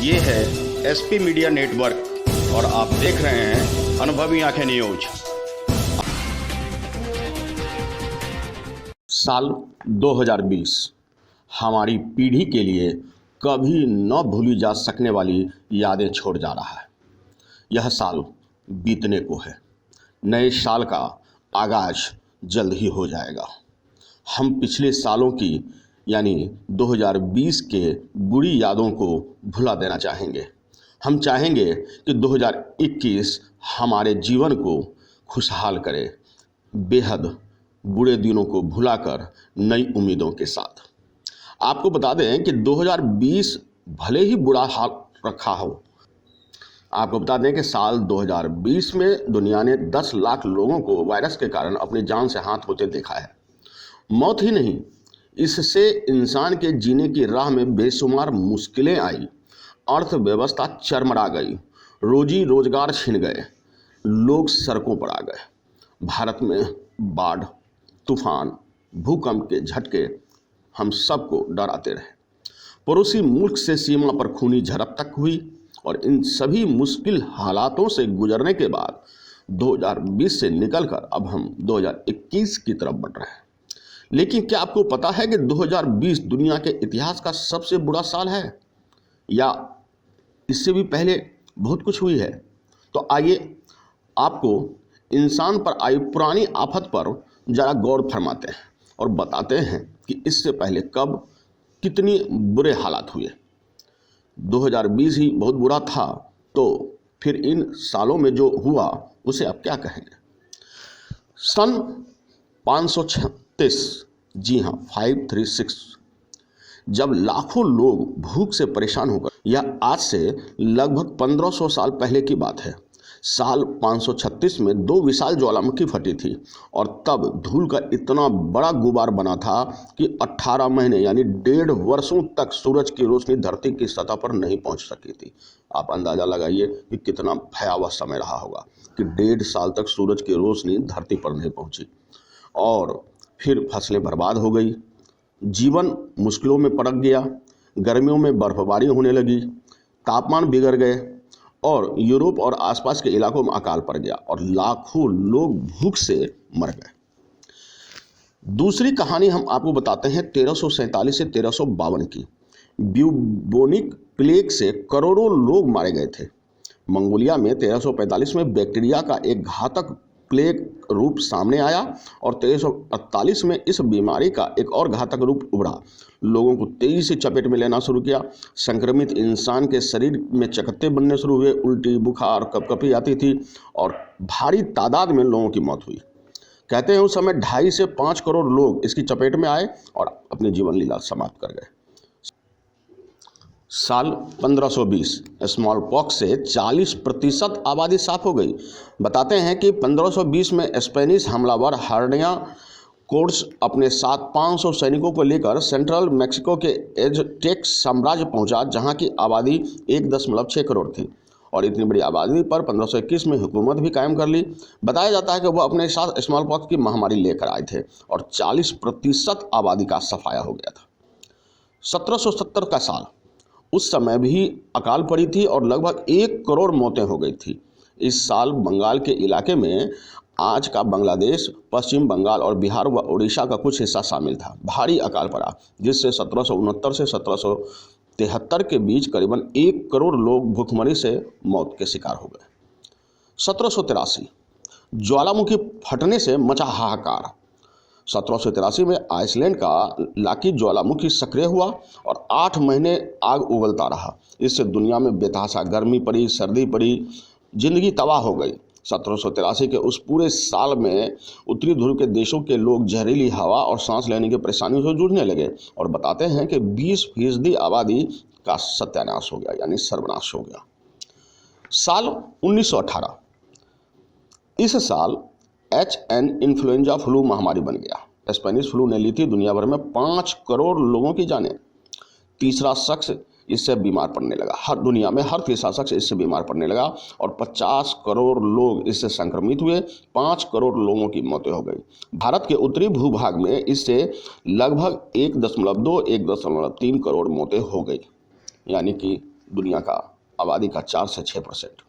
ये है SP media network और आप देख रहे हैं अनुभवी आंखें न्यूज। साल 2020 हमारी पीढ़ी के लिए कभी न भूली जा सकने वाली यादें छोड़ जा रहा है। यह साल बीतने को है। नए साल का आगाज जल्द ही हो जाएगा। हम पिछले सालों की यानी 2020 के बुरी यादों को भुला देना चाहेंगे। हम चाहेंगे कि 2021 हमारे जीवन को खुशहाल करे, बेहद बुरे दिनों को भुलाकर नई उम्मीदों के साथ। आपको बता दें कि 2020 भले ही बुरा हाल रखा हो। आपको बता दें कि साल 2020 में दुनिया ने 10 लाख लोगों को वायरस के कारण अपनी जान से हाथ होते देखा है। मौत ही नहीं, इससे इंसान के जीने की राह में बेशुमार मुश्किलें आई, अर्थव्यवस्था चरमरा गई, रोजी रोजगार छिन गए, लोग सड़कों पर आ गए। भारत में बाढ़, तूफान, भूकंप के झटके हम सबको डराते रहे। पड़ोसी मुल्क से सीमा पर खूनी झड़प तक हुई और इन सभी मुश्किल हालातों से गुजरने के बाद 2020 से निकलकर अब हम 2021 की तरफ बढ़ रहे हैं। लेकिन क्या आपको पता है कि 2020 दुनिया के इतिहास का सबसे बुरा साल है, या इससे भी पहले बहुत कुछ हुई है? तो आइए आपको इंसान पर आई पुरानी आफत पर जरा गौर फरमाते हैं और बताते हैं कि इससे पहले कब कितनी बुरे हालात हुए। 2020 ही बहुत बुरा था, तो फिर इन सालों में जो हुआ उसे आप क्या कहेंगे? सन 536, जी हाँ 536, जब लाखों लोग भूख से परेशान होकर, यह आज से लगभग 1500 साल पहले की बात है। साल 536 में 2 विशाल ज्वालामुखी फटी थी और तब धूल का इतना बड़ा गुबार बना था कि 18 महीने यानी 1.5 वर्षों तक सूरज की रोशनी धरती की सतह पर नहीं पहुंच सकी थी। आप अंदाजा लगाइए कि कितना भयावह समय रहा होगा कि 1.5 साल तक सूरज की रोशनी धरती पर नहीं पहुंची। और फिर फसलें बर्बाद हो गई, जीवन मुश्किलों में पड़ गया, गर्मियों में बर्फबारी होने लगी, तापमान बिगड़ गए और यूरोप और आसपास के इलाकों में अकाल पड़ गया और लाखों लोग भूख से मर गए। दूसरी कहानी हम आपको बताते हैं 1347 से 1352 की। ब्यूबोनिक प्लेग से करोड़ों लोग मारे गए थे। मंगोलिया में 1345 में बैक्टीरिया का एक घातक प्लेग रूप सामने आया और 1348 में इस बीमारी का एक और घातक रूप उभरा। लोगों को तेजी से चपेट में लेना शुरू किया। संक्रमित इंसान के शरीर में चकत्ते बनने शुरू हुए, उल्टी, बुखार, कपकपी आती थी और भारी तादाद में लोगों की मौत हुई। कहते हैं उस समय 2.5 से 5 करोड़ लोग इसकी चपेट में आए और अपनी जीवन लीला समाप्त कर गए। साल 1520 स्मॉल पॉक्स से 40% आबादी साफ हो गई। बताते हैं कि 1520 में स्पेनिश हमलावर हर्निया कोर्ट्स अपने साथ 500 सैनिकों को लेकर सेंट्रल मैक्सिको के एज़टेक साम्राज्य पहुंचा, जहां की आबादी 1.6 करोड़ थी और इतनी बड़ी आबादी पर 1521 में हुकूमत भी कायम कर ली। बताया जाता है कि वह अपने साथ स्मॉल पॉक्स की महामारी लेकर आए थे और 40% आबादी का सफाया हो गया था। 1770 का साल, उस समय भी अकाल पड़ी थी और लगभग 1 करोड़ मौतें हो गई थी। इस साल बंगाल के इलाके में आज का बांग्लादेश, पश्चिम बंगाल और बिहार व उड़ीसा का कुछ हिस्सा शामिल था। भारी अकाल पड़ा जिससे 1769 से 1773 के बीच करीबन 1 करोड़ लोग भूखमरी से मौत के शिकार हो गए। 1783 ज्वालामुखी फटने से मचा हाहाकार। 1783 में आइसलैंड का लाकी ज्वालामुखी सक्रिय हुआ और 8 महीने आग उगलता रहा। इससे दुनिया में बेतहाशा गर्मी पड़ी, सर्दी पड़ी, जिंदगी तबाह हो गई। 1783 के उस पूरे साल में उत्तरी ध्रुव के देशों के लोग जहरीली हवा और सांस लेने की परेशानियों से जूझने लगे और बताते हैं कि 20% आबादी का सत्यानाश हो गया, यानी सर्वनाश हो गया। साल 1918, इस साल HN इन्फ्लुएंजा फ्लू महामारी बन गया। स्पेनिश फ्लू ने ली थी दुनिया भर में 5 करोड़ लोगों की जानें। तीसरा शख्स इससे बीमार पड़ने लगा। हर दुनिया में हर तीसरा शख्स इससे बीमार पड़ने लगा और 50 करोड़ लोग इससे संक्रमित हुए। 5 करोड़ लोगों की मौतें हो गई। भारत के उत्तरी भूभाग में इससे लगभग 1.2-1.3 करोड़ मौतें हो गई, यानी कि दुनिया का आबादी का 4 से 6%।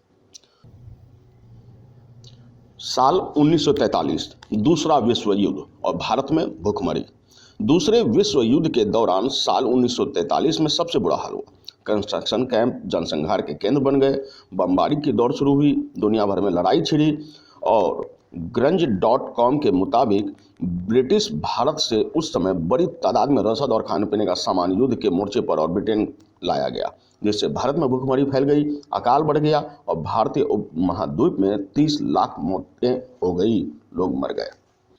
साल 1943 दूसरा विश्व युद्ध और भारत में भूखमरी। दूसरे विश्व युद्ध के दौरान साल 1943 में सबसे बुरा हाल हुआ। कंस्ट्रक्शन कैंप जनसंहार के केंद्र बन गए, बमबारी की दौड़ शुरू हुई, दुनिया भर में लड़ाई छिड़ी और grunge.com के मुताबिक ब्रिटिश भारत से उस समय बड़ी तादाद में रसद और खाने पीने का सामान युद्ध के मोर्चे पर और ब्रिटेन लाया गया, जिससे भारत में भूखमरी फैल गई, अकाल बढ़ गया और भारतीय उपमहाद्वीप में 30 लाख मौतें हो गई, लोग मर गए।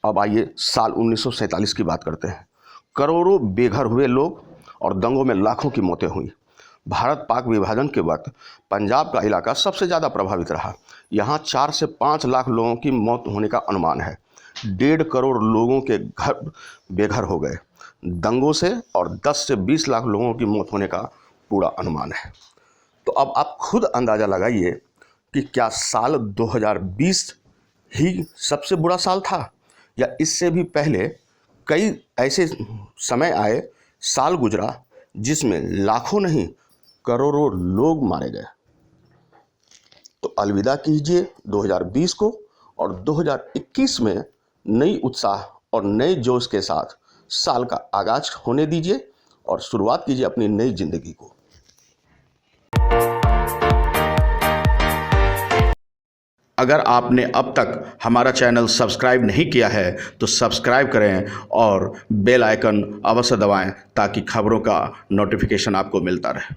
अब आइए साल 1947 की बात करते हैं। करोड़ों बेघर हुए लोग और दंगों में लाखों की मौतें हुई। भारत पाक विभाजन के वक्त पंजाब का इलाका सबसे ज़्यादा प्रभावित रहा। यहाँ 4 से 5 लाख लोगों की मौत होने का अनुमान है। 1.5 करोड़ लोगों के घर बेघर हो गए दंगों से और 10 से 20 लाख लोगों की मौत होने का पूरा अनुमान है। तो अब आप खुद अंदाज़ा लगाइए कि क्या साल 2020 ही सबसे बुरा साल था या इससे भी पहले कई ऐसे समय आए, साल गुजरा जिसमें लाखों नहीं करोड़ों लोग मारे गए। तो अलविदा कीजिए 2020 को और 2021 में नई उत्साह और नए जोश के साथ साल का आगाज होने दीजिए और शुरुआत कीजिए अपनी नई जिंदगी को। अगर आपने अब तक हमारा चैनल सब्सक्राइब नहीं किया है तो सब्सक्राइब करें और बेल आइकन अवश्य दबाएं ताकि खबरों का नोटिफिकेशन आपको मिलता रहे।